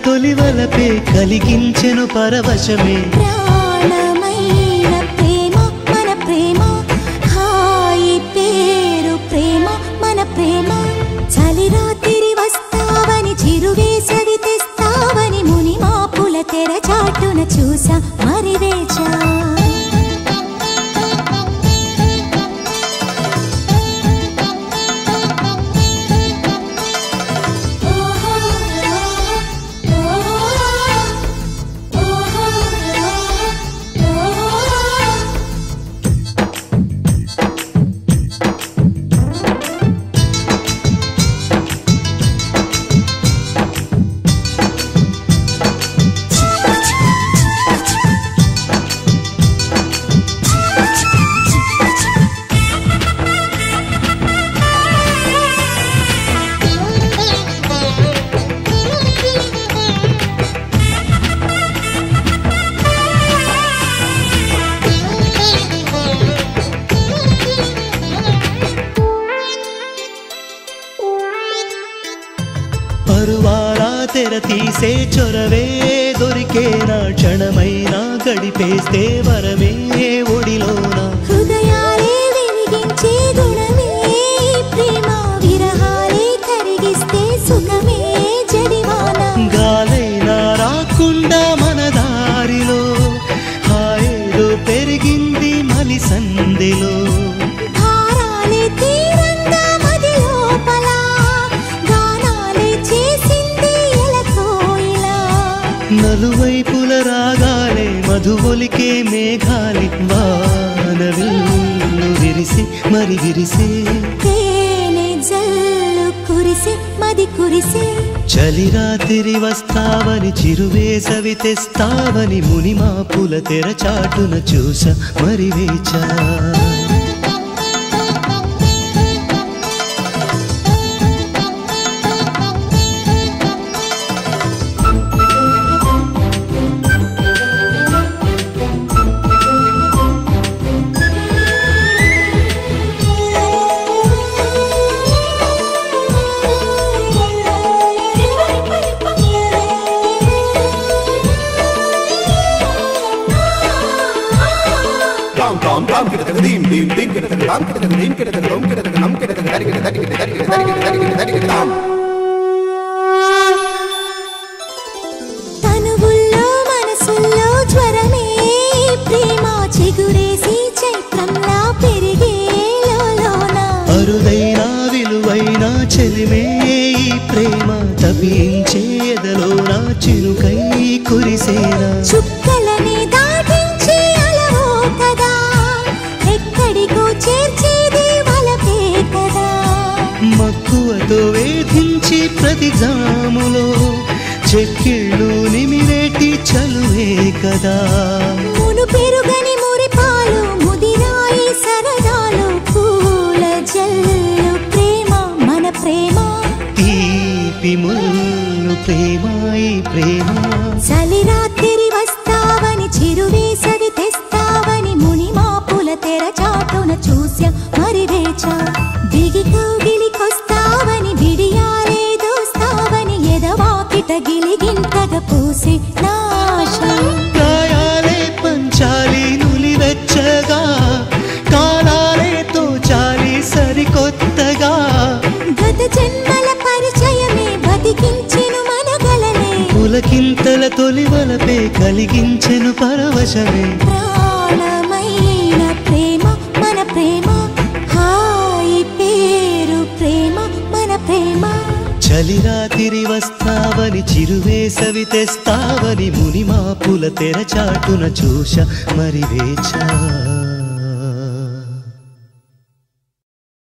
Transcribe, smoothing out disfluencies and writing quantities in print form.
తొలివలపే కలిగించెను పరవశమే ప్రాణమైన ప్రేమ మన ప్రేమ హాయి పేరు ప్రేమ మన ప్రేమ చలి రాత్రి వస్తావని చిరువేసవి తెస్తావని ముని మాపుల తెర చాటున చూసా మరి వేచా పరువారా తెర తీసే చొరవే దొరికేనా క్షణమైనా గడిపేస్తే వరమే ఒడిలోన హృదయాలే వెలిగించే గుణమే ప్రేమ విరహాలే కరిగిస్తే సుఖమే జడివాన గాలైనా రాకుండా మన దారిలో హాయేదో పెరిగింది మలి సందెలో భారాలే తీరంగా మది లోపల నలువైపుల రాగాలే మధువొలికే మేఘాలి వానవిల్లు విరిసి మరి విరిసే తేనె జల్లు కురిసే మది కురిసే చలి రాత్రి వస్తావని చిరువేసవి తెస్తావని ముని మాపుల తెర చాటున చూసా మరి వేచా తనువుల్లో మనసుల్లో జ్వరమే ప్రేమ చిగురేసి చైత్రంలా పెరిగే లోలోన అరుదైన విలువైన చెలిమే ఈ ప్రేమ తపించే ఎదలోన చినుకై కురిసేనా చుక్కలనే దాటించి అలవో కదా ఎక్కడికో చేర్చేది వలపే కదా మక్కువతో వేధించి ప్రతి జాములో చెక్కిళ్ళు నిమిరేటి చలువే కదా మును పెరుగని మురిపాలు ముదిరాయి సరదాలు పూల జల్లు ప్రేమ మన ప్రేమ తీపి ముల్లు ప్రేమ ఈ ప్రేమ చలి రాత్రి వస్తావని చిరువేసవి తెస్తావని ముని మాపుల తెర చాటున చూసా మరి వేచా దిగి కౌగిలికొస్తావని బిడియాలే దోస్తావని ఎదవాకిట గిలిగింతగా పూసి నాశ గాయాలే పంచాలి నులివెచ్చగా కాలాలే తోచాలి సరికొత్తగా గత జన్మల పరిచయమే బతికించెను మనగలనే పులకింతల తొలివలపే కలిగించెను పరవశమే ప్రాణమైన ప్రేమ మన ప్రేమ హాయి పేరు ప్రేమ మన ప్రేమ చలి రాత్రి వస్తావని చిరువేసవి తెస్తావని ముని మాపుల తెర చాటున చూసా మరి వేచా